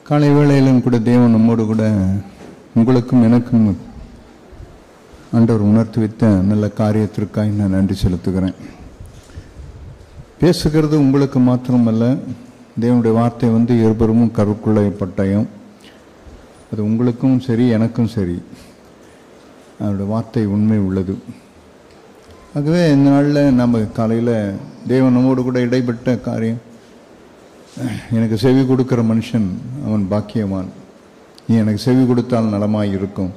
காலை வேளையிலும் கூட தேவன் நம்மோடு கூட உங்களுக்கும் எனக்கும் ஆண்டவர் உணர்த்தி வைத்த நல்ல காரியத்திற்காக நான் நன்றி செலுத்துகிறேன். பேசுகிறது உங்களுக்கு மாத்திரமல்ல, தேவனுடைய வார்த்தை இருபுறமும் கருக்குள்ள பட்டயம். அது உங்களுக்கும் சரி எனக்கும் சரி, அவருடைய வார்த்தை உண்மை உள்ளது. ஆகவே இந்த நாளில் நம்ம காலையில் தேவன் நம்மோடு கூட இடைப்பட்ட காரியம், எனக்கு செவி கொடுக்கிற மனுஷன் அவன் பாக்கியவான், நீ எனக்கு செவி கொடுத்தால் நலமாய் இருக்கும்,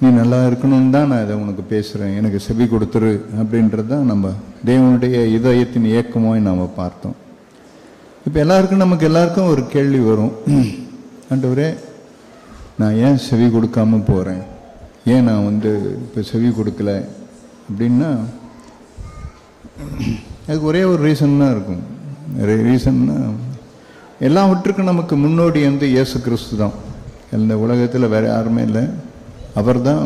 நீ நல்லா இருக்கணும்னு தான் நான் இதை உனக்கு பேசுகிறேன், எனக்கு செவி கொடுத்துரு அப்படின்றது தான் நம்ம தேவனுடைய இதயத்தின் ஏக்கமாய் நாம் பார்த்தோம். இப்போ நமக்கு எல்லாருக்கும் ஒரு கேள்வி வரும், ஆண்டவரே நான் ஏன் செவி கொடுக்காம போகிறேன், ஏன் நான் இப்போ செவி கொடுக்கல அப்படின்னா அதுக்கு ஒரே ஒரு ரீசன் தான் இருக்கும். ரீசன்னா எல்லாவற்றுக்கும் நமக்கு முன்னோடி இயேசு கிறிஸ்து தான். இந்த உலகத்தில் வேறு யாருமே இல்லை. அவர் தான்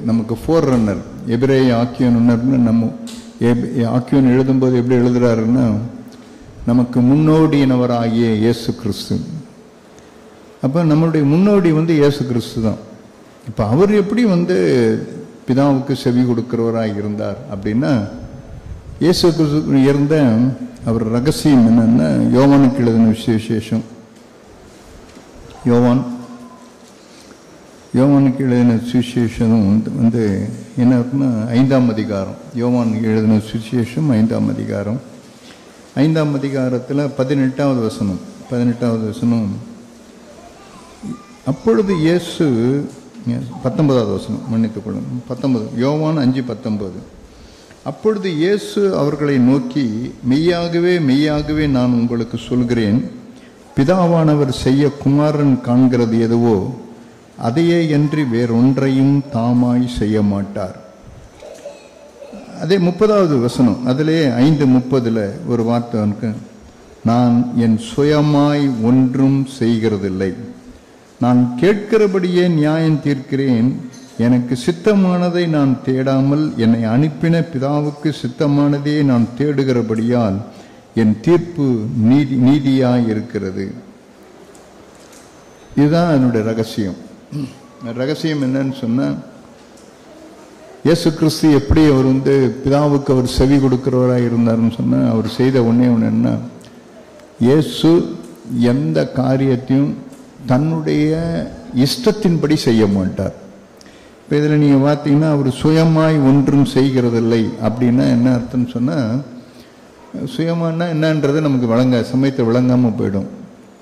நமக்கு ஃபோர் ரன்னர், எபிரேய ஆக்கியோனர்னு நம்ம ஆக்கியோன் எழுதும்போது எப்படி எழுதுறாருன்னா, நமக்கு முன்னோடியினவராகிய இயேசு கிறிஸ்து. அப்போ நம்மளுடைய முன்னோடி இயேசு கிறிஸ்து தான். இப்போ அவர் எப்படி பிதாவுக்கு செவி கொடுக்கிறவராக இருந்தார் அப்படின்னா, இயேசு கிறிஸ்து இருந்த அவர் ரகசியம் என்னன்னா, யோவானுக்கு எழுதின விசேஷம், யோவானுக்கு எழுதின சுவிசேஷம் என்ன இருக்குன்னா 5ஆம் அதிகாரம். யோவான் எழுதின சுவிசேஷம் 5ஆம் அதிகாரம். 5ஆம் அதிகாரத்தில் 18வது வசனம். அப்பொழுது இயேசு 19வது வசனம், மன்னித்துக்கொள்ளும், 19, யோவான் 5:19. அப்பொழுது இயேசு அவர்களை நோக்கி, மெய்யாகவே மெய்யாகவே நான் உங்களுக்கு சொல்கிறேன், பிதாவானவர் செய்ய குமாரன் காண்கிறது எதுவோ அதையே அன்றி வேறொன்றையும் தாமாய் செய்ய மாட்டார். அதே 30வது வசனம், அதிலே 5:30 ஒரு வார்த்தை இருக்கு, நான் என் சுயமாய் ஒன்றும் செய்கிறதில்லை, நான் கேட்கிறபடியே நியாயம் தீர்க்கிறேன், எனக்கு சித்தமானதை நான் தேடாமல் என்னை அனுப்பின பிதாவுக்கு சித்தமானதே நான் தேடுகிறபடியால் என் தீர்ப்பு நீதியாய் இருக்கிறது. இதுதான் என்னுடைய ரகசியம். ரகசியம் என்னன்னு சொன்னா, இயேசு கிறிஸ்து எப்படி அவர் பிதாவுக்கு அவர் செவி கொடுக்கிறவராக இருந்தாருன்னு சொன்னா, அவர் செய்த ஒன்னே ஒன்று என்ன, இயேசு எந்த காரியத்தையும் தன்னுடைய இஷ்டத்தின்படி செய்ய மாட்டார். இப்போ இதில் நீங்கள் பார்த்தீங்கன்னா, அவர் சுயமாய் ஒன்றும் செய்கிறதில்லை அப்படின்னா என்ன அர்த்தம்னு சொன்னால், சுயமானா என்னன்றது நமக்கு சமயத்தை விளங்காமல் போயிடும்.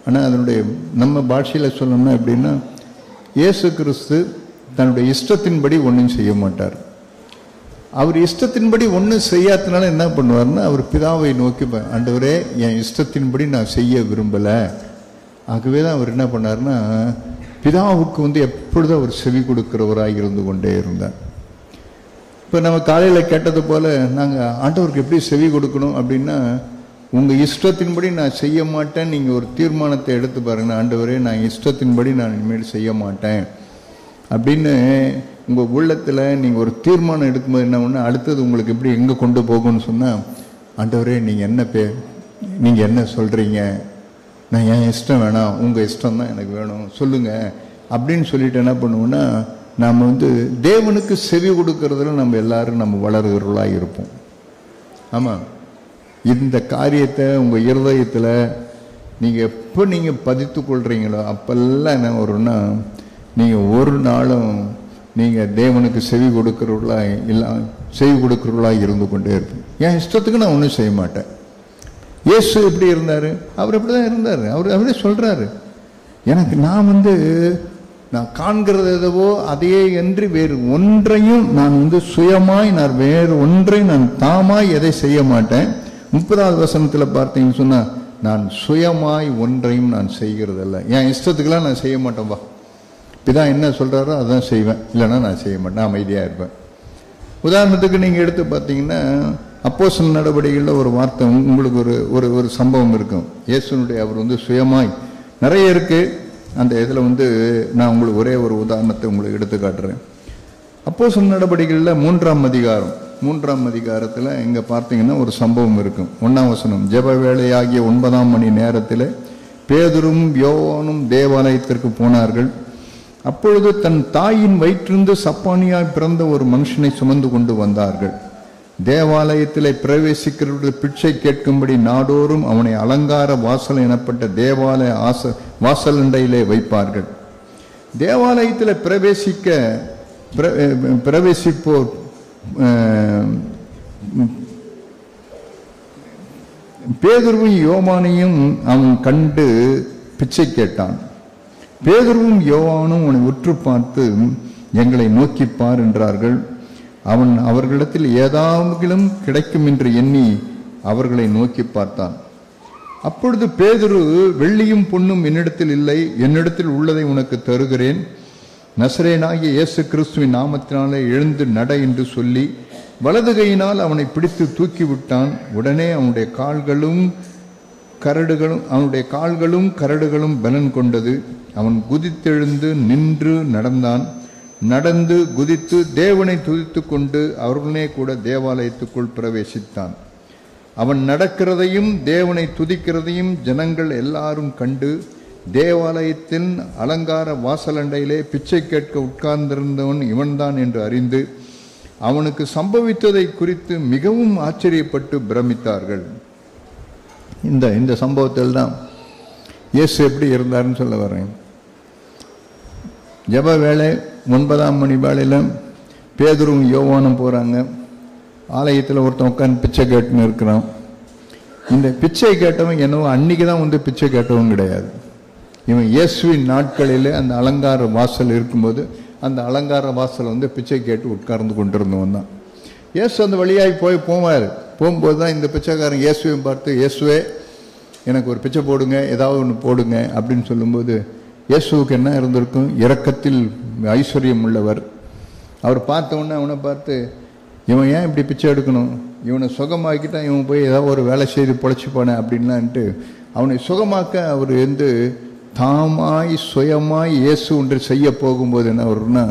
ஆனால் அதனுடைய நம்ம பாஷையில் சொல்லணும்னா எப்படின்னா, இயேசு கிறிஸ்து தன்னுடைய இஷ்டத்தின்படி ஒன்றும் செய்ய மாட்டார். அவர் இஷ்டத்தின்படி ஒன்றும் செய்யாதனால என்ன பண்ணுவார்னா, அவர் பிதாவை நோக்கி, ஆண்டவரே என் இஷ்டத்தின்படி நான் செய்ய விரும்பலை. ஆகவே தான் அவர் என்ன பண்ணார்னா, பிதாவுக்கு எப்பொழுதும் அவர் செவி கொடுக்கிறவராக இருந்து கொண்டே இருந்தார். இப்போ நம்ம காலையில் கேட்டது போல, நாங்கள் ஆண்டவருக்கு எப்படி செவி கொடுக்கணும் அப்படின்னா, உங்கள் இஷ்டத்தின்படி நான் செய்ய மாட்டேன், நீங்கள் ஒரு தீர்மானத்தை எடுத்து பாருங்க, ஆண்டவரே நான் இஷ்டத்தின்படி நான் இனிமேல் செய்ய மாட்டேன் அப்படின்னு உங்கள் உள்ளத்தில் நீங்கள் ஒரு தீர்மானம் எடுக்கும்போது என்ன ஒன்று, அடுத்தது உங்களுக்கு எப்படி எங்கே கொண்டு போகும்னு சொன்னால், ஆண்டவரே நீங்கள் என்ன சொல்கிறீங்க, நான் என் இஷ்டம் வேணாம், உங்கள் இஷ்டம் தான் எனக்கு வேணும் சொல்லுங்கள் அப்படின்னு சொல்லிட்டு என்ன பண்ணுவோம்னா, நாம் தேவனுக்கு செவி கொடுக்கறதுல நம்ம எல்லாரும் நம்ம வளர்கிறவர்களாக இருப்போம். ஆமாம், இந்த காரியத்தை உங்கள் இருதயத்தில் நீங்கள் எப்போ நீங்கள் பதித்து கொள்கிறீங்களோ அப்பெல்லாம் என்ன வரும்னா, நீங்கள் ஒரு நாளும் நீங்கள் தேவனுக்கு செவி கொடுக்கிறவர்களாக இருந்து கொண்டே இருப்போம். என் இஷ்டத்துக்கு நான் ஒன்றும் செய்ய மாட்டேன். இயேசு எப்படி இருந்தார், அவர் எப்படி தான் இருந்தார். அவர் அப்படியே சொல்கிறாரு, எனக்கு நான் காண்கிறது எதுவோ அதையே என்று வேறு ஒன்றையும் நான் சுயமாய் நான் வேறு ஒன்றையும் நான் தாமாய் எதை செய்ய மாட்டேன். 30வது வசனத்தில் பார்த்தீங்கன்னு சொன்னால், நான் சுயமாய் ஒன்றையும் நான் செய்கிறதில்ல, என் இஷ்டத்துக்கெல்லாம் நான் செய்ய மாட்டேன், வா பிதா என்ன சொல்கிறாரோ அதான் செய்வேன், இல்லைன்னா நான் செய்ய மாட்டேன், அமைதியாக இருப்பேன். உதாரணத்துக்கு நீங்கள் எடுத்து பார்த்தீங்கன்னா, அப்போஸ்தலர் நடவடிக்கைகளில் ஒரு வார்த்தை உங்களுக்கு ஒரு சம்பவம் இருக்கும். இயேசுனுடைய அவர் சுயமாய் நிறைய இருக்கு. அந்த இதில் நான் உங்களுக்கு ஒரே ஒரு உதாரணத்தை உங்களுக்கு எடுத்து காட்டுறேன். அப்போஸ்தலர் நடவடிக்கைகளில் 3ஆம் அதிகாரத்தில் இங்கே பார்த்தீங்கன்னா ஒரு சம்பவம் இருக்கும். 1ஆம் வசனம், ஜெப வேளையாகிய 9ஆம் மணி நேரத்தில் பேதுரும் யோவானும் தேவாலயத்திற்கு போனார்கள். அப்பொழுது தன் தாயின் வயிற்றிலிருந்து சப்பானியாய் பிறந்த ஒரு மனுஷனை சுமந்து கொண்டு வந்தார்கள். தேவாலயத்திலே பிரவேசிக்கிறவர்கள் பிச்சை கேட்கும்படி நாடோறும் அவனை அலங்கார வாசல் எனப்பட்ட தேவாலய வாசலண்டையிலே வைப்பார்கள். தேவாலயத்தில் பிரவேசிப்போர் பேதுருவும் யோவானையும் அவன் கண்டு பிச்சை கேட்டான். பேதுருவும் யோவானும் அவனை உற்று பார்த்து, எங்களை நோக்கிப்பார் என்றார்கள். அவன் அவர்களிடத்தில் ஏதாவது கிடைக்கும் என்று எண்ணி அவர்களை நோக்கி பார்த்தான். அப்பொழுது பேதுரு, வெள்ளியும் பொன்னும் என்னிடத்தில் இல்லை, என்னிடத்தில் உள்ளதை உனக்கு தருகிறேன். நசரேனாகிய இயேசு கிறிஸ்துவின் நாமத்தினாலே எழுந்து நட என்று சொல்லி வலது கையினால் அவனை பிடித்து தூக்கிவிட்டான். உடனே அவனுடைய கால்களும் கரடுகளும் பலன் கொண்டது. அவன் குதித்தெழுந்து நின்று நடந்தான். நடந்து குதித்து தேவனை துதித்து கொண்டு அவர்களுடனே கூட தேவாலயத்துக்குள் பிரவேசித்தான். அவன் நடக்கிறதையும் தேவனை துதிக்கிறதையும் ஜனங்கள் எல்லாரும் கண்டு, தேவாலயத்தின் அலங்கார வாசலண்டையிலே பிச்சை கேட்க உட்கார்ந்திருந்தவன் இவன்தான் என்று அறிந்து அவனுக்கு சம்பவித்ததை குறித்து மிகவும் ஆச்சரியப்பட்டு பிரமித்தார்கள். இந்த சம்பவத்தில் தான் இயேசு எப்படி இருந்தாருன்னு சொல்ல வரேன். ஜப வேளை 9ஆம் மணி வேளையில் பேதுரும் யோவானும் போகிறாங்க. ஆலயத்தில் ஒருத்தன் உட்காந்து பிச்சை கேட்டுன்னு இருக்கிறான். இந்த பிச்சை கேட்டவன் என்னவோ அன்னைக்கு தான் வந்து பிச்சை கேட்டவன் கிடையாது. இவன் இயேசுவின் நாட்களில் அந்த அலங்கார வாசல் இருக்கும்போது அந்த அலங்கார வாசல் வந்து பிச்சை கேட்டு உட்கார்ந்து கொண்டிருந்தவன் தான். இயேசு அந்த வழியாகி போகும்போது தான் இந்த பிச்சைக்காரன் இயேசுவையும் பார்த்து, இயேசுவே எனக்கு ஒரு பிச்சை போடுங்க, ஏதாவது ஒன்று போடுங்க அப்படின்னு சொல்லும்போது இயேசுவுக்கு என்ன இருந்திருக்கும்? இரக்கத்தில் ஐஸ்வர்யம் உள்ளவர். அவர் பார்த்த உடனே அவனை பார்த்து, இவன் ஏன் இப்படி பிச்சை எடுக்கணும், இவனை சுகமாக்கிட்டான், இவன் போய் ஏதாவது ஒரு வேலை செய்து பொழைச்சிப்பானே அப்படின்லான்ட்டு அவனை சுகமாக்க அவர் தாமாய் சுயமாய் இயேசு ஒன்று செய்ய போகும்போது என்ன வரும்னா,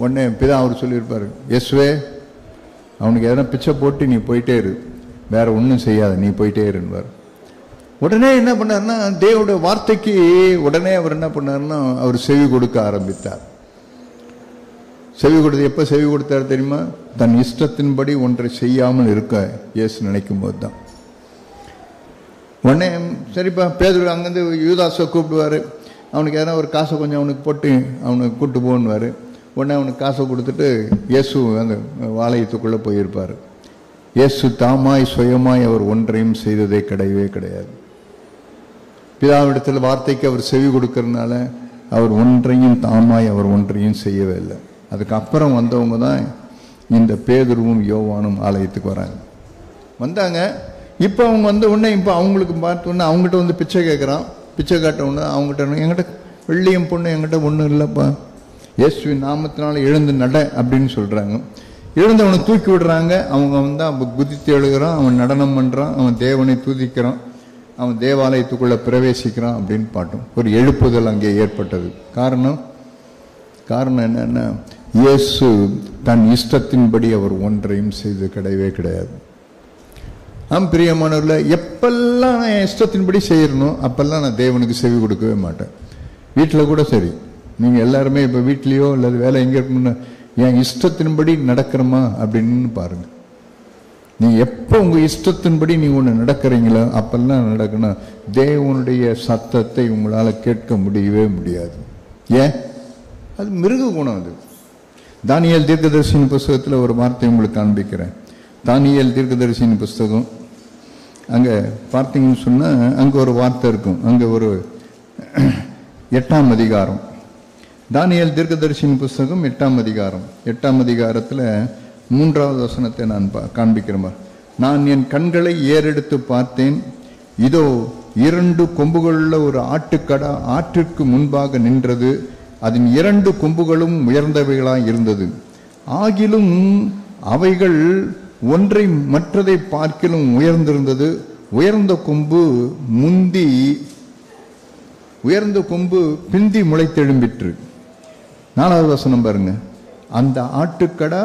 உடனே பிதா அவர் சொல்லியிருப்பார், இயேசுவே அவனுக்கு எதனா பிச்சை போட்டு நீ போயிட்டே இரு, வேற ஒன்றும் செய்யாத, நீ போயிட்டே இருப்பார். உடனே என்ன பண்ணார்னா, தேவனுடைய வார்த்தைக்கு உடனே அவர் என்ன பண்ணார்னா அவர் செவி கொடுக்க ஆரம்பித்தார். செவி கொடுத்து எப்போ செவி கொடுத்தார் தெரியுமா? தன் இஷ்டத்தின்படி ஒன்றை செய்யாமல் இருக்க இயேசு நினைக்கும் போது தான். உடனே சரிப்பா, பேதுரு அங்கேருந்து யூதாசை கூப்பிடுவார். அவனுக்கு எதனா ஒரு காசை கொஞ்சம் அவனுக்கு போட்டு அவனுக்கு கூப்பிட்டு போன்னுவார். உடனே அவனுக்கு காசை கொடுத்துட்டு இயேசு அந்த ஆலயத்துக்குள்ளே போயிருப்பார். இயேசு தாமாய் சுயமாய் அவர் ஒன்றையும் செய்ததே கிடையவே கிடையாது. பிதாவிடத்தில் வார்த்தைக்கு அவர் செவி கொடுக்கறதுனால அவர் ஒன்றையும் தாமாய் அவர் ஒன்றையும் செய்யவே இல்லை. அதுக்கப்புறம் வந்தவங்க தான் இந்த பேதுருவும் யோவானும் ஆலயத்துக்கு வந்தாங்க. இப்போ அவங்க வந்த உடனே இப்போ அவங்களுக்கு பார்த்தோன்னே அவங்ககிட்ட வந்து பிச்சை கேட்குறான். பிச்சை காட்ட உடனே அவங்ககிட்ட, என்கிட்ட வெள்ளியும் பொண்ணு என்கிட்ட ஒன்றும் இல்லைப்பா, இயேசுவின் நாமத்தினால எழுந்து நட அப்படின்னு சொல்கிறாங்க. எழுந்து அவனை தூக்கி விடுறாங்க. அவங்க வந்து அவன் குதித்து எழுகிறான், அவன் நடனம் பண்ணுறான், அவன் தேவனை துதிக்கிறான், அவன் தேவாலயத்துக்குள்ளே பிரவேசிக்கிறான் அப்படின்னு பாட்டும் ஒரு எழுப்புதல் அங்கே ஏற்பட்டது. காரணம் என்னன்னா, இயேசு தன் இஷ்டத்தின்படி அவர் ஒன்றையும் செய்து கிடையவே கிடையாது. பிரியமானவர்களே, எப்பெல்லாம் நான் என் இஷ்டத்தின்படி செய்யணும் அப்பெல்லாம் நான் தேவனுக்கு செவி கொடுக்கவே மாட்டேன். வீட்டில் கூட சரி, நீங்கள் எல்லாருமே இப்போ வீட்லேயோ இல்லை வேலை எங்கே இருக்கணும்னு என் இஷ்டத்தின்படி நடக்கிறோமா அப்படின்னு பாருங்க. நீங்கள் எப்போ உங்கள் இஷ்டத்தின்படி நீங்கள் ஒன்று நடக்கிறீங்களோ அப்பெல்லாம் நடக்கணும். தேவனுடைய சத்தத்தை உங்களால் கேட்க முடியவே முடியாது. ஏன்? அது மிருக குணம். அது தானியேல் தீர்க்கதரிசியின் புஸ்தகத்தில் ஒரு வார்த்தை உங்களுக்கு காண்பிக்கிறேன். தானியேல் தீர்க்கதரிசியின் புஸ்தகம் அங்கே பார்த்தீங்கன்னு சொன்னால் அங்கே ஒரு வார்த்தை இருக்கும். அங்கே ஒரு 8ஆம் அதிகாரம், தானியேல் தீர்க்கதரிசியின் புஸ்தகம் 8ஆம் அதிகாரம். 8ஆம் அதிகாரத்தில் 3வது வசனத்தை நான் காண்பிக்கிறேன். நான் என் கண்களை ஏறெடுத்து பார்த்தேன், இதோ 2 கொம்புகளுள்ள ஒரு ஆட்டுக்கடா ஆற்றிற்கு முன்பாக நின்றது. அதன் 2 கொம்புகளும் உயர்ந்தவைகளாய் இருந்தது. ஆகிலும் அவைகள் ஒன்றை மற்றதை பார்க்கிலும் உயர்ந்திருந்தது. உயர்ந்த கொம்பு பிந்தி முளைத்தெழும்பிற்று. 4வது வசனம் பாருங்க. அந்த ஆட்டுக்கடா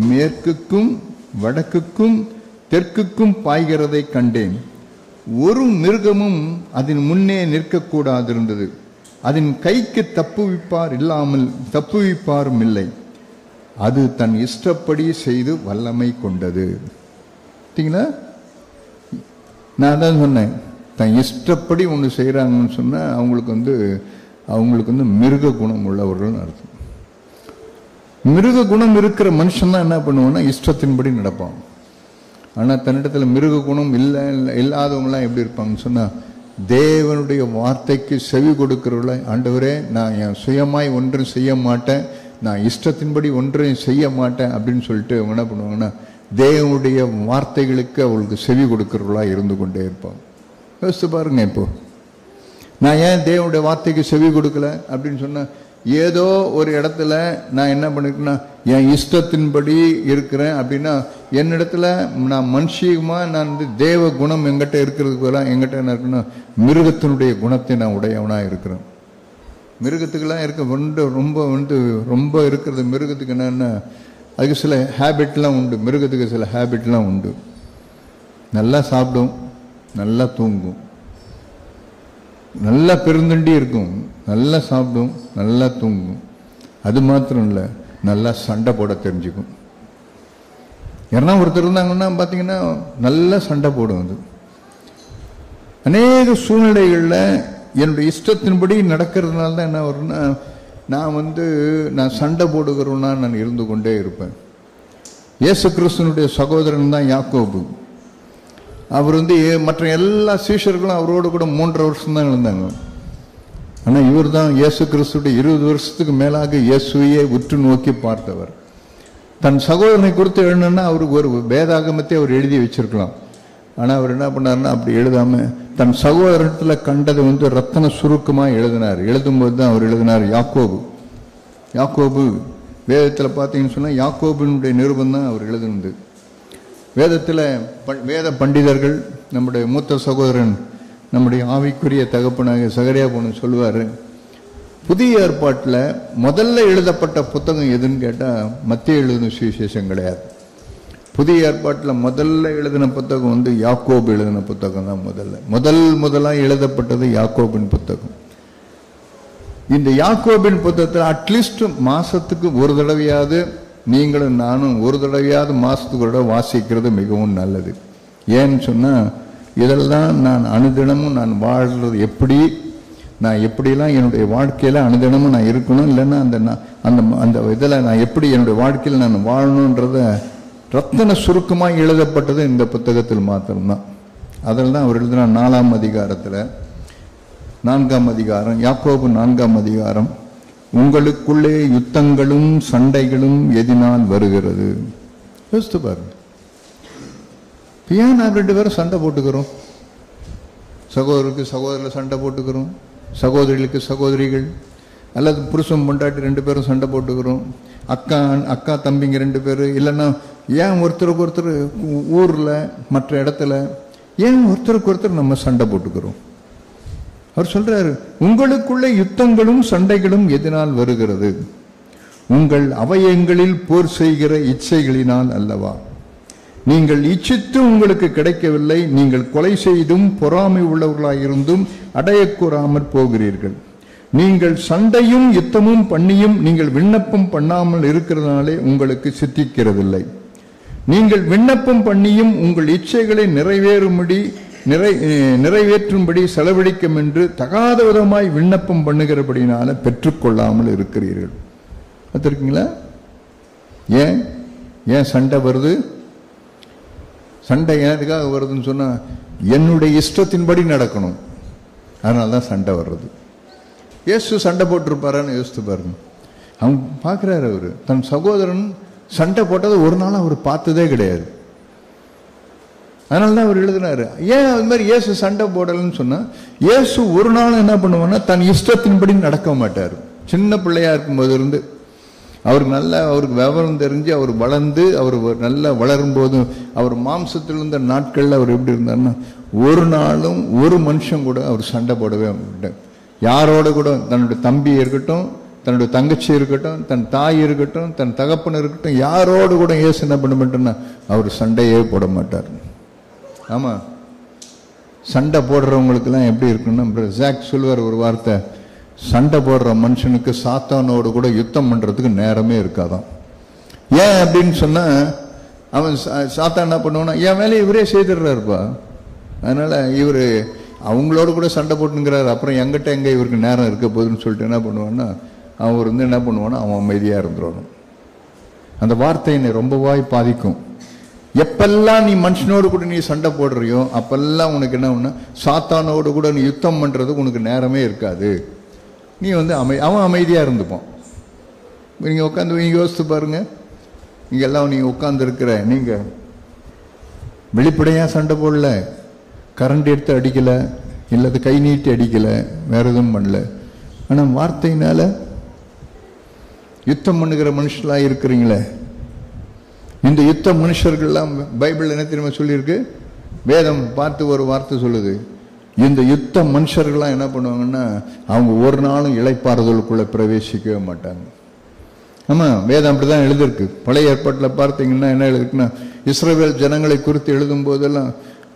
மேற்குக்கும் வடக்குக்கும் தெற்குக்கும் பாய்கிறதை கண்டேன். ஒரு மிருகமும் அதன் முன்னே நிற்கக்கூடாதிருந்தது. அதன் கைக்கு தப்புவிப்பாரும் இல்லை. அது தன் இஷ்டப்படி செய்து வல்லமை கொண்டது. பார்த்தீங்களா? நான் தான் சொன்னேன், தன் இஷ்டப்படி ஒன்று செய்கிறாங்கன்னு சொன்னால் அவங்களுக்கு வந்து மிருக குணம் உள்ளவர்கள் அர்த்தம். மிருக குணம் இருக்கிற மனுஷன் தான் என்ன பண்ணுவான்னா இஷ்டத்தின்படி நடப்பான். ஆனால் தன்னிடத்தில் மிருக குணம் இல்லாதவங்களாம் எப்படி இருப்பாங்கன்னு சொன்னால், தேவனுடைய வார்த்தைக்கு செவி கொடுக்கிறவர்கள, ஆண்டவரே நான் என் சுயமாய் ஒன்றும் செய்ய மாட்டேன், நான் இஷ்டத்தின்படி ஒன்றையும் செய்ய மாட்டேன் அப்படின்னு சொல்லிட்டு அவங்க என்ன பண்ணுவாங்கன்னா தேவனுடைய வார்த்தைகளுக்கு அவங்களுக்கு செவி கொடுக்கிறவர்களா இருந்து கொண்டே இருப்பாங்க. யோசித்து பாருங்க, இப்போ நான் ஏன் தேவனுடைய வார்த்தைக்கு செவி கொடுக்கல அப்படின்னு சொன்னா, ஏதோ ஒரு இடத்துல நான் என்ன பண்ணிருக்கேன்னா என் இஷ்டத்தின்படி இருக்கிறேன் அப்படின்னா, என்னிடத்துல நான் மனுஷியமா நான் வந்து தேவ குணம் எங்கிட்ட இருக்கிறதுக்கு பதிலாக எங்கிட்ட என்ன இருக்குன்னா மிருகத்தினுடைய குணத்தை நான் உடையவனா இருக்கிறேன். மிருகத்துக்கெல்லாம் இருக்க ரொம்ப இருக்கிறது. மிருகத்துக்கு என்னன்னா அதுக்கு சில ஹேபிட்லாம் உண்டு. மிருகத்துக்கு சில ஹேபிட்லாம் உண்டு. நல்லா சாப்பிடும், நல்லா தூங்கும், நல்லா பெருந்தண்டி இருக்கும், நல்லா சாப்பிடும், நல்லா தூங்கும். அது மாத்திரம் இல்லை, நல்லா சண்டை போட தெரிஞ்சுக்கும். யாரா ஒருத்தர் இருந்தாங்கன்னா பார்த்தீங்கன்னா நல்லா சண்டை போடும். அது அநேக சூழ்நிலைகளில் என்னுடைய இஷ்டத்தின்படி நடக்கிறதுனால தான் என்ன வரும்னா, நான் சண்டை போடுகிறவனா நான் இருந்து கொண்டே இருப்பேன். இயேசு கிறிஸ்துனுடைய சகோதரன் தான் யாக்கோபு. அவர் மற்ற எல்லா சீஷர்களும் அவரோடு கூட 3.5 வருஷம் தான் இருந்தாங்க. ஆனால் இவர் தான் இயேசு கிறிஸ்துடைய 20 வருஷத்துக்கு மேலாக இயேசுவையே உற்று நோக்கி பார்த்தவர். தன் சகோதரனை குறித்து எழுதுனா அவருக்கு ஒரு வேதாகமத்தை அவர் எழுதி வச்சிருக்கலாம். ஆனால் அவர் என்ன பண்ணாருன்னா அப்படி எழுதாம தன் சகோதரத்தில் கண்டதை ரத்தன சுருக்கமாக எழுதினார். எழுதும்போது தான் அவர் எழுதினார் யாக்கோபு. வேதத்தில் பார்த்தீங்கன்னு சொன்னால் யாக்கோபினுடைய நிருபம் தான் அவர் எழுதுனது. வேதத்தில் வேத பண்டிதர்கள், நம்முடைய மூத்த சகோதரன், நம்முடைய ஆவிக்குரிய தகப்பனாக சகரியா போன சொல்லுவார், புதிய ஏற்பாட்டில் முதல்ல எழுதப்பட்ட புத்தகம் எதுன்னு கேட்டால் மத்திய எழுதின சுவிசேஷம் கிடையாது. புதிய ஏற்பாட்டில் முதல்ல எழுதின புத்தகம் யாக்கோபு எழுதின புத்தகம் தான். முதலாக எழுதப்பட்டது யாக்கோபின் புத்தகம். இந்த யாக்கோபின் புத்தகத்தில் அட்லீஸ்ட் மாசத்துக்கு ஒரு தடவையாவது நீங்களும் நானும் ஒரு தடவையாவது மாசத்துக்கு வாசிக்கிறது மிகவும் நல்லது. ஏன்னு சொன்னா இதெல்லாம் நான் அனுதினமும் நான் வாழ்றது எப்படி, நான் எப்படிலாம் என்னுடைய வாழ்க்கையில அனுதினமும் நான் இருக்கணும், இல்லைன்னா அந்த இதில் நான் எப்படி என்னுடைய வாழ்க்கையில் நான் வாழணுன்றத ரத்தன சுருக்கமாக எழுதப்பட்டது இந்த புத்தகத்தில் மாத்திரம்தான். அதில் தான் அவர் எழுதின 4ஆம் அதிகாரத்தில் 4ஆம் அதிகாரம், யாக்கோபு 4ஆம் அதிகாரம், உங்களுக்குள்ளே யுத்தங்களும் சண்டைகளும் எதினால் வருகிறது. யோசித்து பாருங்க, ஏன் நான் 2 பேரும் சண்டை போட்டுக்கிறோம்? சகோதரருக்கு சகோதரில் சண்டை போட்டுக்கிறோம், சகோதரிகளுக்கு சகோதரிகள், அல்லது புருஷன் பொண்டாட்டி 2 பேரும் சண்டை போட்டுக்கிறோம், அக்கா தம்பிங்க 2 பேர். இல்லைன்னா ஏன் ஒருத்தருக்கு ஒருத்தர் ஊரில் மற்ற இடத்துல ஏன் ஒருத்தருக்கு ஒருத்தர் நம்ம சண்டை போட்டுக்கிறோம்? அவர் சொல்றாரு, உங்களுக்குள்ளே யுத்தங்களும் சண்டைகளும் எதனால் வருகிறது? உங்கள் அவயங்களில் போர் செய்கிற இச்சைகளினால் அல்லவா? நீங்கள் இச்சித்து உங்களுக்கு கிடைக்கவில்லை, நீங்கள் கொலை செய்தும் பொறாமை உள்ளவர்களாயிருந்தும் அடையக்கூறாமற் போகிறீர்கள். நீங்கள் சண்டையும் யுத்தமும் பண்ணியும் நீங்கள் விண்ணப்பம் பண்ணாமல் இருக்கிறதுனாலே உங்களுக்கு சித்திக்கிறதில்லை. நீங்கள் விண்ணப்பம் பண்ணியும் உங்கள் இச்சைகளை நிறைவேற்றும்படி செலவழிக்கும் என்று தகாத விதமாய் விண்ணப்பம் பண்ணுகிறபடினால பெற்றுக்கொள்ளாமல் இருக்கிறீர்கள். பார்த்துருக்கீங்களா? ஏன் சண்டை வருது? சண்டை எதுக்காக வருதுன்னு சொன்னா, என்னுடைய இஷ்டத்தின்படி நடக்கணும், அதனால்தான் சண்டை வர்றது. இயேசு சண்டை போட்டிருப்பாரான்னு யோசித்து பாருங்க. அவங்க பார்க்குறாரு, அவரு தன் சகோதரன் சண்டை போட்டதை ஒரு நாள் அவர் பார்த்ததே கிடையாது. அதனால தான் அவர் எழுதினாரு. ஏன் அது மாதிரி இயேசு சண்டை போடலன்னு சொன்னா, இயேசு ஒரு நாள் என்ன பண்ணுவான்னா தன் இஷ்டத்தின்படி நடக்க மாட்டார். சின்ன பிள்ளையா இருக்கும்போது இருந்து அவருக்கு விவரம் தெரிஞ்சு அவர் வளர்ந்து அவர் நல்லா வளரும் போது அவர் மாம்சத்தில் இருந்த நாட்கள்ல அவர் எப்படி இருந்தாருன்னா, ஒரு நாளும் ஒரு மனுஷன் கூட அவர் சண்டை போடவே மாட்டார். யாரோட கூட, தன்னுடைய தம்பி இருக்கட்டும், தன்னுடைய தங்கச்சி இருக்கட்டும், தன் தாய் இருக்கட்டும், தன் தகப்பன் இருக்கட்டும், யாரோடு கூட இயேசு என்ன பண்ண மாட்டேன்னா அவர் சண்டையே போட மாட்டார். ஆமா, சண்டை போடுறவங்களுக்கெல்லாம் எப்படி இருக்குன்னா, ஜாக் சொல்வார் ஒரு வார்த்தை, சண்டை போடுற மனுஷனுக்கு சாத்தானோடு கூட யுத்தம் பண்றதுக்கு நேரமே இருக்காதான். ஏன் அப்படின்னு சொன்னா, அவன் சாத்தான் என்ன பண்ணுவானா, என் வேலையை இவரே செய்திடுறாருப்பா, அதனால இவர் அவங்களோட கூட சண்டை போட்டுங்கிறாரு, அப்புறம் எங்கிட்ட எங்க இவருக்கு நேரம் இருக்க போகுதுன்னு சொல்லிட்டு என்ன பண்ணுவான்னா, அவன் என்ன பண்ணுவானா, அவன் அமைதியா இருந்துடணும். அந்த வார்த்தை என்னை ரொம்பவாய் பாதிக்கும். எப்பெல்லாம் நீ மனுஷனோடு கூட நீ சண்டை போடுறியோ அப்பெல்லாம் உனக்கு என்ன ஒண்ணு, சாத்தானோடு கூட நீ யுத்தம் பண்றதுக்கு உனக்கு நேரமே இருக்காது. நீ அவன் அமைதியா இருந்துப்பான். நீங்க உட்காந்து நீங்க யோசித்து பாருங்க, நீங்க எல்லாம் நீங்க உட்கார்ந்து இருக்கிற, நீங்க வெளிப்படையா சண்டை போடல, கரண்ட் எடுத்து அடிக்கல, இல்லது கை நீட்டி அடிக்கல, வேற எதுவும் பண்ணல, ஆனா வார்த்தையினால யுத்தம் பண்ணுகிற மனுஷங்களா இருக்கிறீங்களே. இந்த யுத்த மனுஷர்கள்லாம் பைபிள் என்ன தெரியுமா சொல்லியிருக்கு, வேதம் பார்த்து ஒரு வார்த்தை சொல்லுது, இந்த யுத்த மனுஷர்கள்லாம் என்ன பண்ணுவாங்கன்னா, அவங்க ஒரு நாளும் இளைப்பாறுதலுக்குள்ள பிரவேசிக்கவே மாட்டாங்க. ஆமா, வேதம் அப்படிதான் எழுதிருக்கு. பழைய ஏற்பாட்டில் பார்த்தீங்கன்னா என்ன எழுதிருக்குன்னா, இஸ்ரவேல் ஜனங்களை குறித்து எழுதும் போதெல்லாம்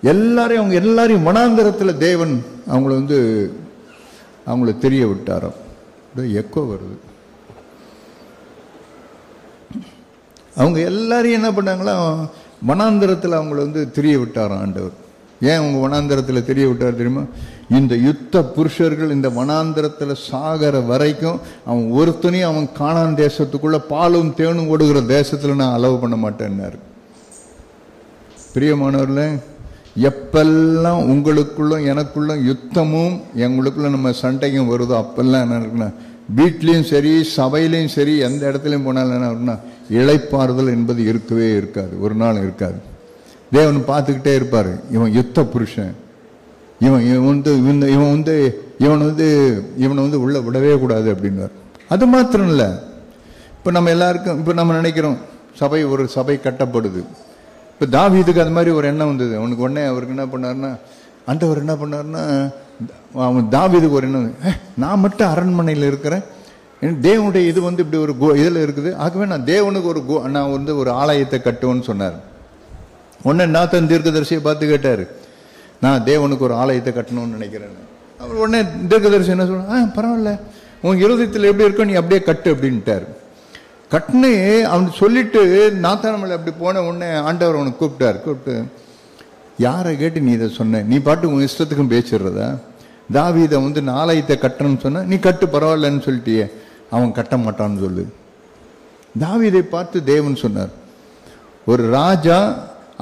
அவங்க எல்லாரையும் வனாந்தரத்தில் தேவன் அவங்கள தெரிய விட்டாராம். எக்கோ வருது. அவங்க எல்லாரையும் என்ன பண்ணாங்களா, வனாந்தரத்தில் அவங்கள தெரிய விட்டாராம் ஆண்டவர். ஏன் அவங்க வனாந்தரத்தில் தெரிய விட்டார் தெரியுமா, இந்த யுத்த புருஷர்கள் இந்த வனாந்தரத்தில் சாகர வரைக்கும் அவன் ஒருத்தனையும் அவன் கானான் தேசத்துக்குள்ள பாலும் தேனும் ஓடுகிற தேசத்துல நான் அலோவ் பண்ண மாட்டேன்னாரு. பிரியமானவர்களே, எப்பெல்லாம் உங்களுக்குள்ளும் எனக்குள்ளும் யுத்தமும் எங்களுக்குள்ள நம்ம சண்டையும் வருதோ அப்பெல்லாம் என்ன இருக்குன்னா, வீட்லையும் சரி சபையிலையும் சரி எந்த இடத்துலையும் போனாலும் என்ன இருக்குன்னா, இளைப்பாறுதல் என்பது இருக்கவே இருக்காது, ஒரு நாள் இருக்காது. தேவன் பார்த்துக்கிட்டே இருப்பாரு, இவன் யுத்த புருஷன், இவனை உள்ள விடவே கூடாது அப்படின்னாரு. அது மாத்திரம் இல்லை, இப்போ நம்ம எல்லாருக்கும் இப்போ நம்ம நினைக்கிறோம் ஒரு சபை கட்டப்படுது. இப்போ தாவீதுக்கு அது மாதிரி ஒரு எண்ணம் வந்தது. அவனுக்கு உடனே அவருக்கு என்ன பண்ணாருன்னா, ஆண்டவர் என்ன பண்ணாருன்னா, அவன் தாவீதுக்கு ஒரு எண்ணம், நான் மட்டும் அரண்மனையில் இருக்கிறேன், தேவனுடைய இது இப்படி ஒரு இதில் இருக்குது, ஆகவே நான் தேவனுக்கு நான் ஒரு ஆலயத்தை கட்டுவேன்னு சொன்னார். உடனே நாத்தான் தீர்க்கதரிசியை பார்த்து கேட்டார், நான் தேவனுக்கு ஒரு ஆலயத்தை கட்டணும்னு நினைக்கிறேன். அவர் உடனே தீர்க்கதரிசி என்ன சொன்னா, பரவாயில்ல, உன் இருதயத்தில் எப்படி இருக்கோ நீ அப்படியே கட்டு அப்படின்ட்டார். கட்டுன்னு அவன் சொல்லிட்டு நாத்தானமலை அப்படி போன உடனே ஆண்டவர் அவனுக்கு கூப்பிட்டு, யாரை கேட்டு நீ இதை சொன்ன, நீ பாட்டு உன் இஷ்டத்துக்கும் பேசிடுறதா, தாவீதை நான் ஆலயத்தை கட்டணும்னு சொன்ன, நீ கட்டு பரவாயில்லன்னு சொல்லிட்டியே, அவன் கட்ட மாட்டான்னு சொல்லு. தாவீதை பார்த்து தேவன் சொன்னார், ஒரு ராஜா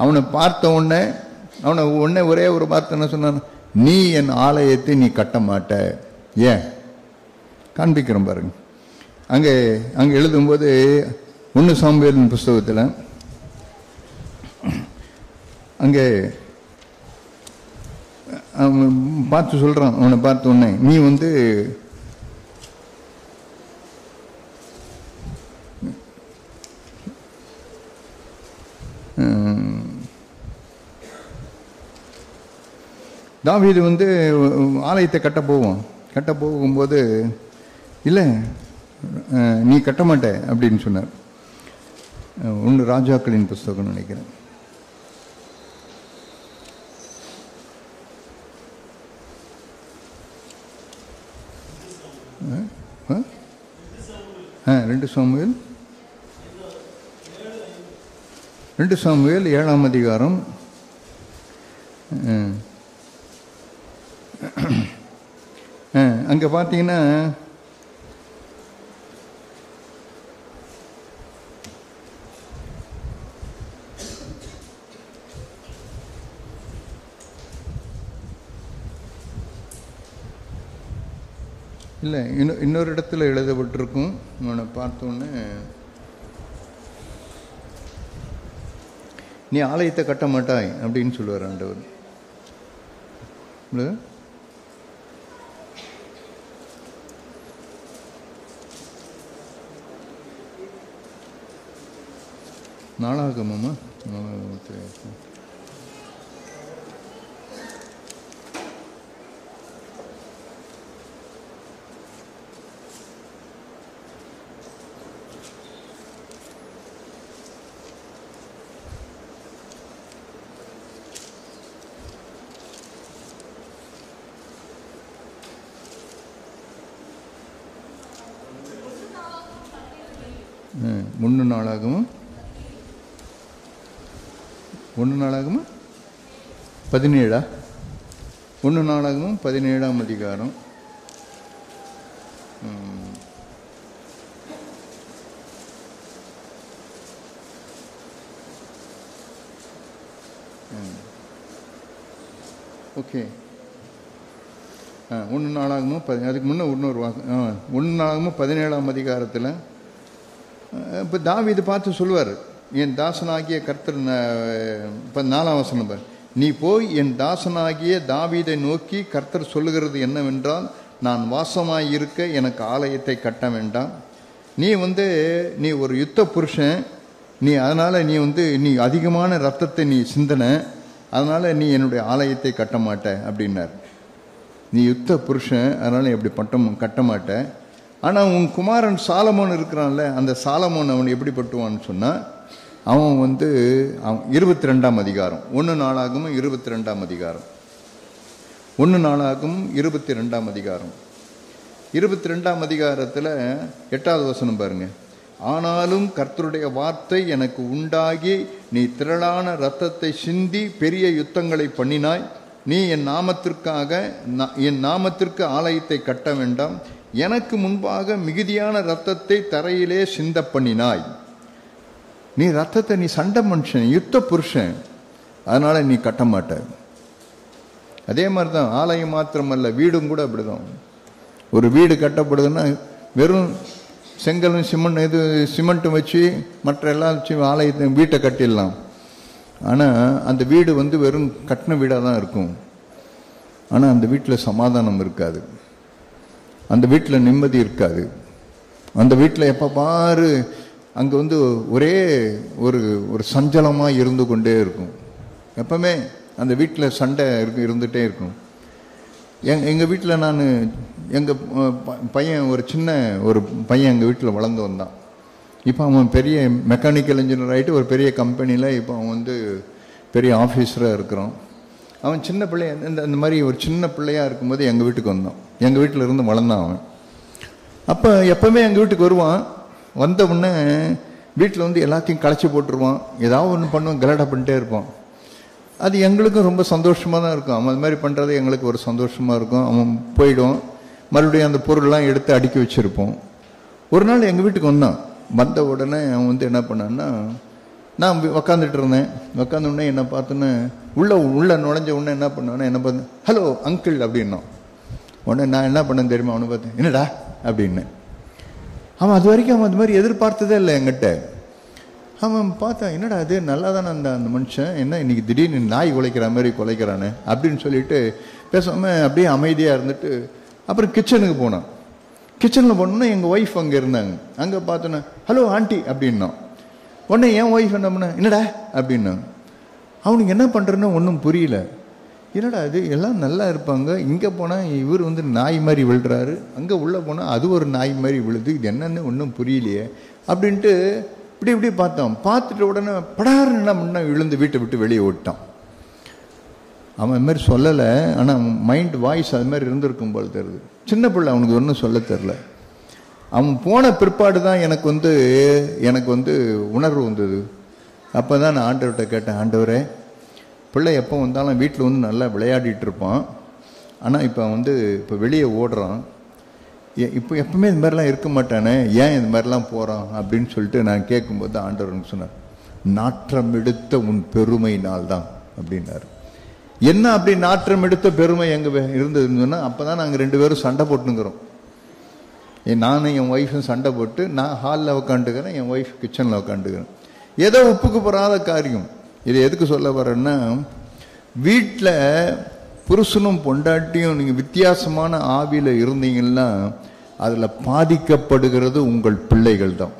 அவனை பார்த்த உடனே ஒரே ஒரு வார்த்தை என்ன சொன்னான், நீ என் ஆலயத்தை நீ கட்ட மாட்ட. ஏன் காண்பிக்கிறோம் பாருங்க. அங்கே எழுதும்போது 1 சாமுவேலின் புஸ்தகத்தில் அங்கே பார்த்து சொல்றான், அவனை பார்த்த உடனே நீ தாவீது ஆலயத்தை கட்ட போகும்போது இல்லை நீ கட்ட மாட்ட அப்படின்னு சொன்னார். 1 ராஜாக்களின் புஸ்தகம் நினைக்கிறேன். ரெண்டு சாமுவேல் 7ஆம் அதிகாரம். அங்க பார்த்தீங்கன்னா இல்லை, இன்னொரு இடத்துல எழுதப்பட்டிருக்கும். அவனை பார்த்தோன்னே நீ ஆலயத்தை கட்ட மாட்டாய் அப்படின்னு சொல்லுவார் ஆண்டவர். நாளாகமமா 1 நாளாகமும் 17 1 நாளாகமும் 17ஆம் அதிகாரம். ஓகே, 1 நாளாகமும் அதுக்கு முன்னே இன்னொரு 1 நாளாகமும் 17ஆம் அதிகாரத்தில் இப்போ தாவீது பார்த்து சொல்லுவார், என் தாசனாகிய கர்த்தர், இப்போ 4ஆம் வசனம் பார், நீ போய் என் தாசனாகிய தாவீதை நோக்கி கர்த்தர் சொல்லுகிறது என்னவென்றால், நான் வாசமாயிருக்க எனக்கு ஆலயத்தை கட்ட வேண்டாம். நீ ஒரு யுத்த புருஷன், அதனால் நீ அதிகமான ரத்தத்தை நீ சிந்தன, அதனால் நீ என்னுடைய ஆலயத்தை கட்ட மாட்ட அப்படின்னார். நீ யுத்த புருஷன், அதனால் எப்படி கட்ட மாட்ட. ஆனால் உன் குமாரன் சாலமோன் இருக்கிறான்ல, அந்த சாலமோன் அவன் எப்படி பட்டுவான்னு சொன்னால், அவன் 22ஆம் அதிகாரம் 1 நாளாகவும் 22ஆம் அதிகாரம் 1 நாளாகவும் 22ஆம் அதிகாரம் 22ஆம் அதிகாரத்தில் 8வது வசனம் பாருங்க. ஆனாலும் கர்த்தருடைய வார்த்தை எனக்கு உண்டாகி, நீ திரளான இரத்தத்தை சிந்தி பெரிய யுத்தங்களை பண்ணினாய். நீ என் நாமத்திற்கு ஆலயத்தை கட்ட வேண்டாம். எனக்கு முன்பாக மிகுதியான இரத்தத்தை தரையிலே சிந்த பண்ணினாய். நீ ரத்தத்தை, நீ சண்டை மனுஷன், யுத்த புருஷன், அதனால நீ கட்ட மாட்ட. அதே மாதிரிதான் ஆலயம் மாத்திரமல்ல, வீடும் கூட அப்படிதான். ஒரு வீடு கட்டப்படுதுன்னா வெறும் செங்கலும் சிமெண்ட்டும் வச்சு மற்ற எல்லாம் வச்சு ஆலயத்தை வீட்டை கட்டிடலாம். ஆனால் அந்த வீடு வெறும் கட்டின வீடாக தான் இருக்கும். ஆனால் அந்த வீட்டில் சமாதானம் இருக்காது, அந்த வீட்டில் நிம்மதி இருக்காது. அந்த வீட்டில் எப்போ பாரு அங்கே ஒரே ஒரு சஞ்சலமாக இருந்து கொண்டே இருக்கும். எப்பவுமே அந்த வீட்டில் சண்டை இருந்துகிட்டே இருக்கும். எங்கள் வீட்டில் எங்கள் பையன் ஒரு சின்ன பையன் எங்கள் வீட்டில் வளர்ந்து வந்தான். இப்போ அவன் பெரிய மெக்கானிக்கல் இன்ஜினியர் ஆகிட்டு ஒரு பெரிய கம்பெனியில் இப்போ அவன் பெரிய ஆஃபீஸராக இருக்கிறான். அவன் சின்ன பிள்ளைய இந்த மாதிரி ஒரு சின்ன பிள்ளையாக இருக்கும்போது எங்கள் வீட்டுக்கு வந்தான். எங்கள் வீட்டில் இருந்து வளர்ந்தான் அவன். அப்போ எப்போவுமே எங்கள் வீட்டுக்கு வருவான். வந்த உடனே வீட்டில் எல்லாத்தையும் களைச்சி போட்டுருவான், ஏதாவது ஒன்று பண்ணுவான், கலாட்டா பண்ணிட்டே இருப்பான். அது எங்களுக்கும் ரொம்ப சந்தோஷமாக தான் இருக்கும். அவன் அது மாதிரி பண்ணுறது எங்களுக்கு ஒரு சந்தோஷமாக இருக்கும். அவன் போயிடுவான், மறுபடியும் அந்த பொருள்லாம் எடுத்து அடுக்கி வச்சுருப்போம். ஒரு நாள் எங்கள் வீட்டுக்கு வந்தான். வந்த உடனே அவன் என்ன பண்ணான்னா, நான் உக்காந்துட்டு இருந்தேன். உக்காந்த உடனே என்ன பார்த்தோன்னே உள்ள நுழைஞ்ச உடனே என்ன பண்ணான்னா, என்ன பார்த்தேன், ஹலோ அங்கிள் அப்படின்னா. உடனே நான் என்ன பண்ணேன்னு தெரியுமா, அவனை பார்த்தேன், என்னடா அப்படின்னு. அவன் அது வரைக்கும் அவன் அது மாதிரி எதிர்பார்த்ததே இல்லை என்கிட்ட. அவன் பார்த்தான், என்னடா அது நல்லா தானே அந்த மனுஷன், என்ன இன்னைக்கு திடீர்னு நாய் குலைக்கிற மாதிரி குலைக்கிறானே அப்படின்னு சொல்லிட்டு பேசாமல் அப்படியே அமைதியாக இருந்துட்டு அப்புறம் கிச்சனுக்கு போனான். கிச்சனில் போனோன்னா எங்கள் ஒய்ஃப் அங்கே இருந்தாங்க. அங்கே பார்த்தோன்னே ஹலோ ஆண்டி அப்படின்னா. உடனே என் ஒய்ஃப் என்ன பண்ண, என்னடா அப்படின்னா. அவனுக்கு என்ன பண்ணுறேன்னு ஒன்றும் புரியல. என்னடா அது, எல்லாம் நல்லா இருப்பாங்க, இங்கே போனால் இவர் நாய் மாதிரி விழுறாரு, அங்கே உள்ளே போனால் அது ஒரு நாய் மாதிரி விழுது, இது என்னன்னு ஒன்றும் புரியலையே அப்படின்ட்டு இப்படி பார்த்தோம். பார்த்துட்டு உடனே படாருன்னு என்ன பண்ணா, விழுந்து வீட்டை விட்டு வெளியே ஓட்டான். அவன் அது மாதிரி சொல்லலை, ஆனால் மைண்ட் வாய்ஸ் அது மாதிரி இருந்திருக்கும் போல் தெரியுது. சின்ன பிள்ளை, அவனுக்கு ஒன்றும் சொல்ல தெரில. அவன் போன பிற்பாடு தான் எனக்கு உணர்வு வந்தது. அப்போ தான் நான் ஆண்டவர்கிட்ட கேட்டேன், ஆண்டவரே, பிள்ளை எப்போ வந்தாலும் வீட்டில் நல்லா விளையாடிட்டு இருப்பான், ஆனால் இப்போ இப்போ வெளியே ஓடுறான், இப்போ எப்பவுமே இது மாதிரிலாம் இருக்க மாட்டானே, ஏன் இது மாதிரிலாம் போகிறான் அப்படின்னு சொல்லிட்டு நான் கேட்கும்போது ஆண்டவர்னு சொன்னார், நாற்றம் எடுத்த உன் பெருமையினால் தான் அப்படின்னாரு. என்ன அப்படி நாற்றம் எடுத்த பெருமை எங்கே இருந்ததுன்னு சொன்னால், அப்போ தான் நாங்கள் 2 பேரும் சண்டை போட்டுங்கிறோம். நானும் என் ஒய்ஃபும் சண்டை போட்டு, நான் ஹாலில் உட்காந்துக்கிறேன், என் ஒய்ஃப் கிச்சனில் உட்காந்துக்கிறேன். ஏதோ ஒப்புக்கு போகாத காரியம். இதை எதுக்கு சொல்ல வரேன்னா, வீட்டில் புருஷனும் பொண்டாட்டியும் நீங்கள் வித்தியாசமான ஆவியில் இருந்தீங்கன்னா அதில் பாதிக்கப்படுகிறது உங்கள் பிள்ளைகள் தான்,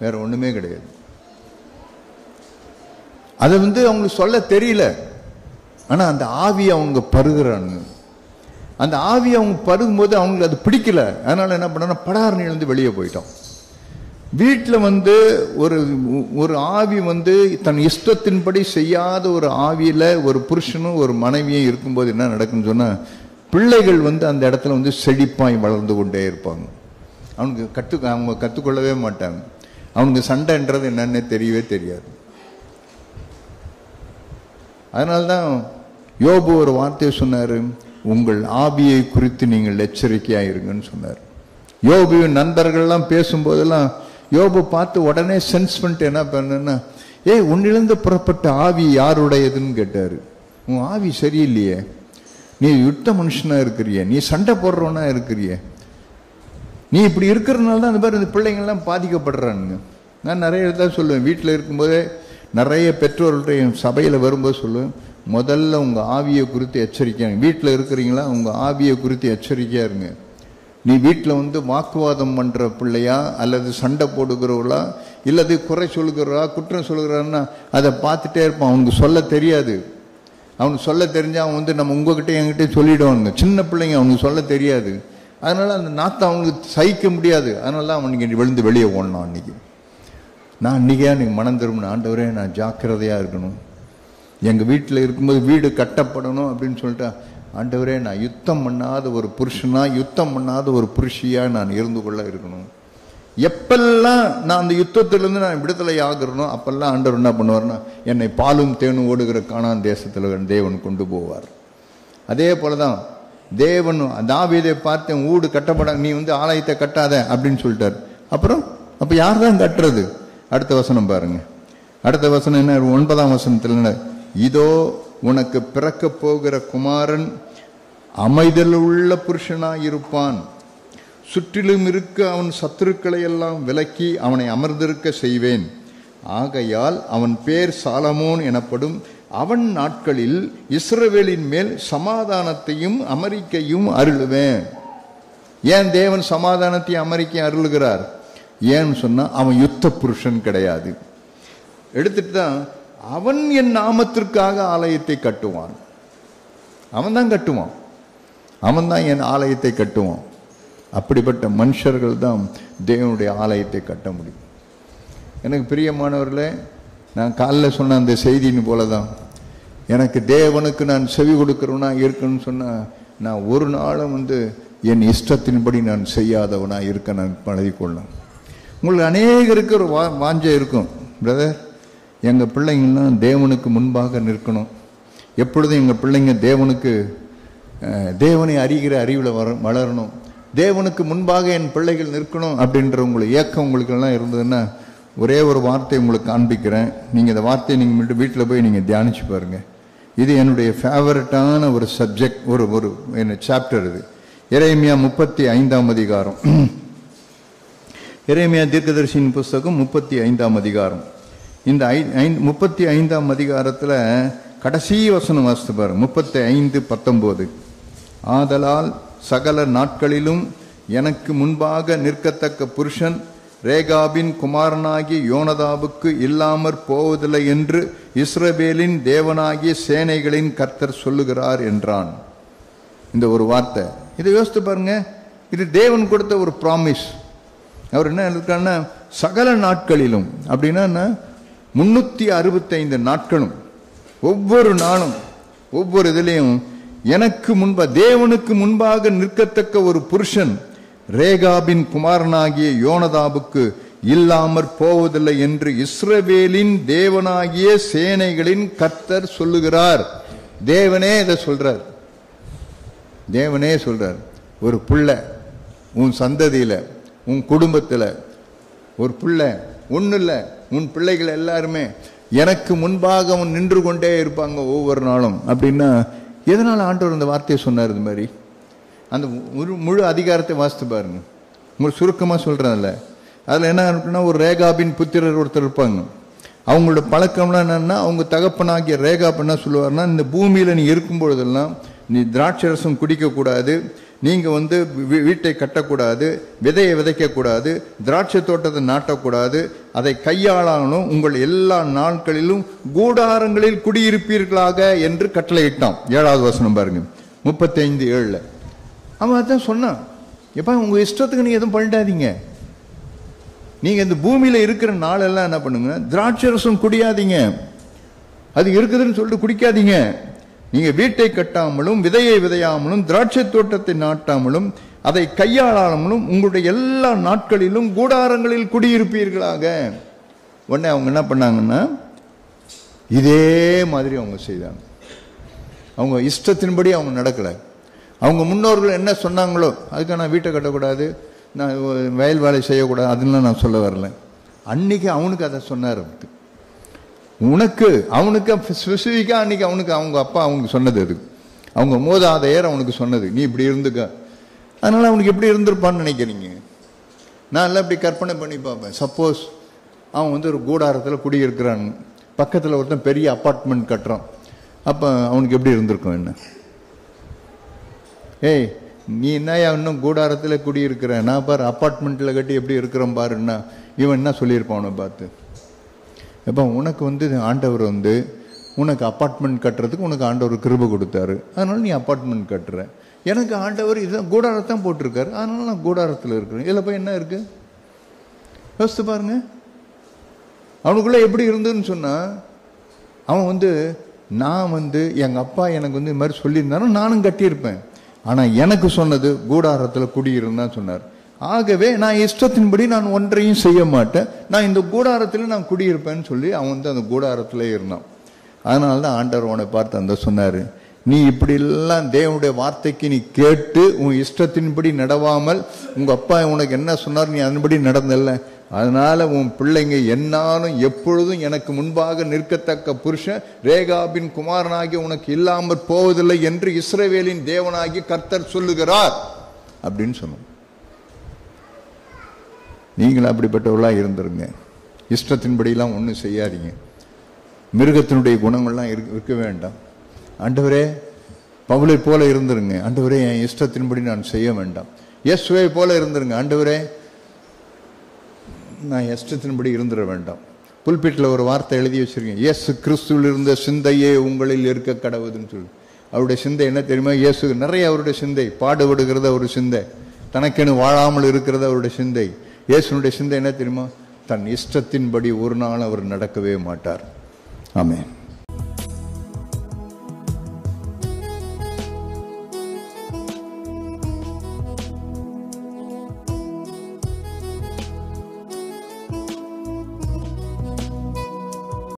வேற ஒன்றுமே கிடையாது. அதை அவங்களுக்கு சொல்ல தெரியல, ஆனால் அந்த ஆவியை அவங்க பருகிறாங்க. அந்த ஆவியை அவங்க பருகும்போது அவங்களுக்கு அது பிடிக்கல. அதனால என்ன பண்ணா, படார்னு எழுந்து வெளியே போயிட்டோம். வீட்டில் ஒரு ஆவி தன் இஷ்டத்தின்படி செய்யாத ஒரு ஆவியில ஒரு புருஷனும் ஒரு மனைவியும் இருக்கும்போது என்ன நடக்குன்னு சொன்னா, பிள்ளைகள் அந்த இடத்துல செழிப்பாய் வளர்ந்து கொண்டே இருப்பாங்க. அவங்க கற்றுக்கொள்ளவே மாட்டாங்க. அவனுக்கு சண்டைன்றது என்னன்னு தெரியவே தெரியாது. அதனால்தான் யோபு ஒரு வார்த்தையை சொன்னாரு, உங்கள் ஆவியை குறித்து நீங்கள் எச்சரிக்கையாயிருங்கன்னு சொன்னார். யோபுவின் நண்பர்கள்லாம் பேசும்போதெல்லாம் யோபு பார்த்து உடனே சென்ஸ் பண்ணிட்டு என்ன பண்ணுன்னா, உன்னிலிருந்து புறப்பட்ட ஆவி யாருடையதுன்னு கேட்டாரு. உன் ஆவி சரியில்லையே, நீ யுத்த மனுஷனா இருக்கிறிய, நீ சண்டை போடுறவனா இருக்கிறிய, நீ இப்படி இருக்கிறதுனால தான் அந்த மாதிரி இந்த பிள்ளைங்கள்லாம் பாதிக்கப்படுறானுங்க. நான் நிறைய தான் சொல்லுவேன், வீட்டில் இருக்கும்போதே நிறைய பெற்றோர்கள்ட்ட என் சபையில் வரும்போது சொல்லுவேன், முதல்ல உங்கள் ஆவியை குறித்து எச்சரிக்கையா, வீட்டில் இருக்கிறீங்களா உங்கள் ஆவியை குறித்து எச்சரிக்கையா இருங்க. நீ வீட்டில் வாக்குவாதம் பண்ணுற பிள்ளையா அல்லது சண்டை போடுகிறவளா இல்லது குறை சொல்லுகிறவா குற்றம் சொல்லுகிறான்னா அதை பார்த்துட்டே இருப்பான். அவனுக்கு சொல்ல தெரியாது. அவனுக்கு சொல்ல தெரிஞ்சா அவன் நம்ம உங்ககிட்ட என்கிட்ட சொல்லிடுவானுங்க. சின்ன பிள்ளைங்க அவனுக்கு சொல்ல தெரியாது. அதனால அந்த நாத்தை அவனுக்கு சகிக்க முடியாது. அதனால தான் அவனுக்கு விழுந்து வெளியே ஓடணும். அன்னைக்கு நான் அன்னைக்கே நீங்கள் மனம் திரும்பின, ஆண்டவரே நான் ஜாக்கிரதையாக இருக்கணும், எங்கள் வீட்டில் இருக்கும்போது வீடு கட்டப்படணும் அப்படின்னு சொல்லிட்டு, ஆண்டவரே நான் யுத்தம் பண்ணாத ஒரு புருஷனா யுத்தம் பண்ணாத ஒரு புருஷியா நான் இருந்து கொள்ள இருக்கணும். எப்பெல்லாம் நான் அந்த யுத்தத்திலிருந்து நான் விடுதலை ஆகிறனோ அப்பெல்லாம் ஆண்டவர் என்ன பண்ணுவார்னா, என்னை பாலும் தேனும் ஓடுகிற கானான் தேசத்தில் தேவன் கொண்டு போவார். அதே போலதான் தேவன் தாவீதை பார்த்து வீடு கட்டப்பட, நீ ஆலயத்தை கட்டாத அப்படின்னு சொல்லிட்டார். அப்ப யார் தான் கட்டுறது? அடுத்த வசனம் பாருங்க. அடுத்த வசனம் என்ன? 9ஆம் வசனத்தில், இதோ உனக்கு பிறக்க போகிற குமாரன் அமைதல் உள்ள புருஷனாய் இருப்பான், சுற்றிலும் இருக்க அவன் சத்துருக்களை எல்லாம் விலக்கி அவனை அமர்ந்திருக்க செய்வேன், ஆகையால் அவன் பேர் சாலமோன் எனப்படும், அவன் நாட்களில் இஸ்ரவேலின் மேல் சமாதானத்தையும் அமெரிக்கையும் அருளுவேன். ஏன் தேவன் சமாதானத்தையும் அமெரிக்கையும் அருளுகிறார்? ஏன்னு சொன்னா அவன் யுத்த புருஷன் கிடையாது. எடுத்துட்டு தான் அவன் என் நாமத்திற்காக ஆலயத்தை கட்டுவான். அவன் தான் கட்டுவான், அவன் தான் என் ஆலயத்தை கட்டுவான். அப்படிப்பட்ட மனுஷர்கள் தான் தேவனுடைய ஆலயத்தை கட்ட முடியும். எனக்கு பிரியமானவர்களே, நான் காலைல சொன்ன அந்த செய்தின்னு போல தான், எனக்கு தேவனுக்கு நான் செவி கொடுக்கிறவனா இருக்கணும்னு சொன்னால் நான் ஒரு நாளும் என் இஷ்டத்தின்படி நான் செய்யாதவனா இருக்க நான் பழகிக்கொள்ளலாம். உங்களுக்கு அநேகருக்கு ஒரு வாஞ்சை இருக்கும், பிரதர் எங்கள் பிள்ளைங்கள்லாம் தேவனுக்கு முன்பாக நிற்கணும், எப்பொழுதும் எங்கள் பிள்ளைங்க தேவனை அறிகிற அறிவில் வளரணும், தேவனுக்கு முன்பாக என் பிள்ளைகள் நிற்கணும் அப்படின்ற உங்களுக்கு ஏக்கம் உங்களுக்கெல்லாம் இருந்ததுன்னா, ஒரே ஒரு வார்த்தை உங்களுக்கு காண்பிக்கிறேன். நீங்கள் இந்த வார்த்தையை நீங்கள் வீட்டில் போய் நீங்கள் தியானிச்சு பாருங்கள். இது என்னுடைய ஃபேவரட்டான ஒரு சப்ஜெக்ட், ஒரு என்ன சாப்டர் இது. எரேமியா 35ஆம் அதிகாரம். எரேமியா தீர்க்கதரிசியின் புஸ்தகம் 35ஆம் அதிகாரம். இந்த 35ஆம் அதிகாரத்தில் கடைசி வசனம் வாசித்து பாருங்க. 35:19. ஆதலால் சகல நாட்களிலும் எனக்கு முன்பாக நிற்கத்தக்க புருஷன் ரேகாபின் குமாரனாகிய யோனதாபுக்கு இல்லாமற் போவதில்லை என்று இஸ்ரவேலின் தேவனாகிய சேனைகளின் கர்த்தர் சொல்லுகிறார் என்றான். இந்த ஒரு வார்த்தை இதை யோசித்து பாருங்க. இது தேவன் கொடுத்த ஒரு ப்ராமிஸ். அவர் என்ன இருக்காருன்னா, சகல நாட்களிலும் அப்படின்னா 365 நாட்களும் ஒவ்வொரு நாளும் ஒவ்வொரு இதுலையும் எனக்கு தேவனுக்கு முன்பாக நிற்கத்தக்க ஒரு புருஷன் ரேகாபின் குமாரனாகிய யோனதாபுக்கு இல்லாமற் போவதில்லை என்று இஸ்ரவேலின் தேவனாகிய சேனைகளின் கர்த்தர் சொல்லுகிறார். தேவனே இதை சொல்றார். தேவனே சொல்றார், ஒரு பிள்ளை உன் சந்ததியில உன் குடும்பத்துல ஒரு பிள்ளை ஒன்னும் இல்லை, உன் பிள்ளைகள் எல்லாருமே எனக்கு முன்பாக அவன் நின்று கொண்டே இருப்பாங்க ஒவ்வொரு நாளும். அப்படின்னா எதனால ஆண்டவர் இந்த வார்த்தையை சொன்னார்? இது மாதிரி அந்த முழு அதிகாரத்தை வாசித்து பாருங்க. உங்களுக்கு சுருக்கமாக சொல்கிறதில்ல. அதில் என்ன இருக்குன்னா, ஒரு ரேகாபின் புத்திரர் ஒருத்தர் இருப்பாங்க. அவங்களோட பழக்கம்லாம் என்னன்னா, அவங்க தகப்பனாகிய ரேகாப் என்ன சொல்லுவார்னா, இந்த பூமியில் நீ இருக்கும் பொழுதெல்லாம் நீ திராட்சரசம் குடிக்கக்கூடாது, நீங்கள் வீட்டை கட்டக்கூடாது, விதையை விதைக்கக்கூடாது, திராட்சை தோட்டத்தை நாட்டக்கூடாது, அதை கையாளணும், உங்கள் எல்லா நாட்களிலும் கூடாரங்களில் குடியிருப்பீர்களாக என்று கட்டளையிட்டான். 7வது வசனம் பாருங்க, 35:7. அவன் அதான் சொன்னான், எப்பா உங்க இஷ்டத்துக்கு நீங்க எதுவும் பண்ணிட்டாதீங்க, நீங்க இந்த பூமியில இருக்கிற நாளெல்லாம் என்ன பண்ணுங்க, திராட்சரசம் குடியாதீங்க, அது இருக்குதுன்னு சொல்லிட்டு குடிக்காதீங்க. நீங்க வீட்டை கட்டாமலும் விதையை விதையாமலும் திராட்சை தோட்டத்தை நாட்டாமலும் அதை கையாளாமலும் உங்களுடைய எல்லா நாட்களிலும் கூடாரங்களில் குடியிருப்பீர்களாக. உடனே அவங்க என்ன பண்ணாங்கன்னா இதே மாதிரி அவங்க செய்தாங்க. அவங்க இஷ்டத்தின்படி அவங்க நடக்கலை. அவங்க முன்னோர்கள் என்ன சொன்னாங்களோ அதுக்காக நான் வீட்டை கட்டக்கூடாது, நான் வயல் வேலை செய்யக்கூடாது, அதெல்லாம் நான் சொல்ல வரல. அன்னைக்கு அவனுக்கு அதை சொன்னார். அவனுக்கு ஸ்பெசிஃபிக்காக அன்னைக்கு அவனுக்கு அவங்க அப்பா அவனுக்கு சொன்னது, அது அவங்க மூதாதையர் அவனுக்கு சொன்னது, நீ இப்படி இருந்துக்க. அதனால அவனுக்கு எப்படி இருந்திருப்பான்னு நினைக்கிறீங்க? நான் எல்லாம் இப்படி கற்பனை பண்ணி பார்ப்பேன். சப்போஸ் அவன் ஒரு கூடாரத்தில் குடியிருக்கிறான், பக்கத்தில் ஒருத்தன் பெரிய அப்பார்ட்மெண்ட் கட்டுறான், அப்போ அவனுக்கு எப்படி இருந்திருக்கும்? என்ன ஏய் நீ என்னையா இன்னும் கூடாரத்தில் குடியிருக்கிற, நான் பாரு அப்பார்ட்மெண்ட்டில் கட்டி எப்படி இருக்கிறோம் பாருன்னா இவன் என்ன சொல்லியிருப்பான் அவனை பார்த்து? எப்போ உனக்கு ஆண்டவர் உனக்கு அப்பார்ட்மெண்ட் கட்டுறதுக்கு உனக்கு ஆண்டவர் கிருபை கொடுத்தாரு, அதனால நீ அப்பார்ட்மெண்ட் கட்டுற. எனக்கு ஆண்டவர் இதுதான் கூடாரத்தான் போட்டிருக்காரு, அதனால நான் கூடாரத்தில் இருக்கிறேன். இதில் போய் என்ன இருக்கு? யோசித்து பாருங்க. அவனுக்குள்ள எப்படி இருந்துன்னு சொன்னா, அவன் நான் எங்க அப்பா எனக்கு இது மாதிரி சொல்லியிருந்தாலும் நானும் கட்டியிருப்பேன். ஆனா எனக்கு சொன்னது கூடாரத்தில் குடியிருந்தான் சொன்னார். ஆகவே நான் இஷ்டத்தின்படி நான் ஒன்றையும் செய்ய மாட்டேன், நான் இந்த கூடாரத்தில் நான் குடியிருப்பேன்னு சொல்லி அவன் அந்த கூடாரத்திலே இருந்தான். அதனால்தான் ஆண்டவர் அவனை பார்த்து சொன்னாரு, நீ இப்படி எல்லாம் தேவனுடைய வார்த்தைக்கு நீ கேட்டு உன் இஷ்டத்தின்படி நடவாமல் உங்க அப்பா உனக்கு என்ன சொன்னார் நீ அதன்படி நடந்தல்ல, அதனால உன் பிள்ளைங்க என்னாலும் எப்பொழுதும் எனக்கு முன்பாக நிற்கத்தக்க புருஷன் ரேகாபின் குமாரனாகி உனக்கு இல்லாமல் போவதில்லை என்று இஸ்ரவேலின் தேவனாகி கர்த்தர் சொல்லுகிறார் அப்படின்னு சொன்னோம். நீங்களும் அப்படிப்பட்டவர்களா இருந்துருங்க. இஷ்டத்தின்படியெல்லாம் ஒன்றும் செய்யாதீங்க. மிருகத்தினுடைய குணங்கள்லாம் இருக்க வேண்டாம். ஆண்டவரே பவுலை போல இருந்துருங்க. ஆண்டவரே என் இஷ்டத்தின்படி நான் செய்ய வேண்டாம். இயேசுவை போல இருந்துருங்க. ஆண்டவரே நான் இஷ்டத்தின்படி இருந்துட வேண்டாம். புல்பிட்டில் ஒரு வார்த்தை எழுதி வச்சிருக்கேன், இயேசு கிறிஸ்துவில் இருந்த சிந்தையே உங்களில் இருக்க கடவுதுன்னு சொல்லி. அவருடைய சிந்தை என்ன தெரியுமா? இயேசு நிறைய அவருடைய சிந்தை, பாடுபடுகிறத ஒரு சிந்தை, தனக்கெனு வாழாமல் இருக்கிறத அவருடைய சிந்தை. இயேசுனுடைய சிந்தை என்ன தெரியுமா? தன் இஷ்டத்தின்படி ஒரு நாள் அவர் நடக்கவே மாட்டார். ஆமென்.